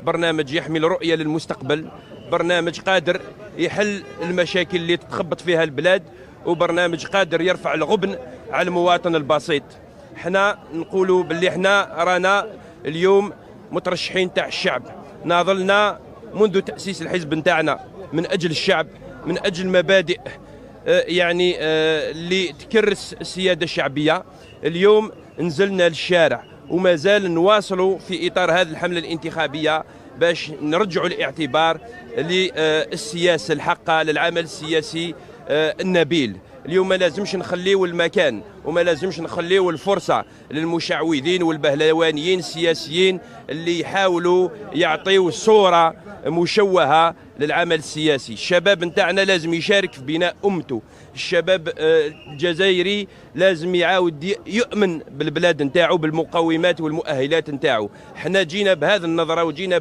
برنامج يحمل رؤية للمستقبل، برنامج قادر يحل المشاكل اللي تتخبط فيها البلاد، وبرنامج قادر يرفع الغبن على المواطن البسيط. حنا نقولوا باللي حنا رانا اليوم مترشحين تاع الشعب، ناضلنا منذ تأسيس الحزب نتاعنا من أجل الشعب، من أجل مبادئ اللي تكرس السيادة الشعبية. اليوم نزلنا للشارع وما زال نواصلوا في إطار هذه الحملة الانتخابية باش نرجعوا الاعتبار للسياسة الحقة، للعمل السياسي النبيل. اليوم ما لازمش نخليو المكان وما لازمش نخليو الفرصة للمشعوذين والبهلوانيين السياسيين اللي يحاولوا يعطيوا صورة مشوهة للعمل السياسي. الشباب نتاعنا لازم يشارك في بناء أمته، الشباب الجزائري لازم يعاود يؤمن بالبلاد نتاعو، بالمقومات والمؤهلات نتاعو. حنا جينا بهذه النظرة وجينا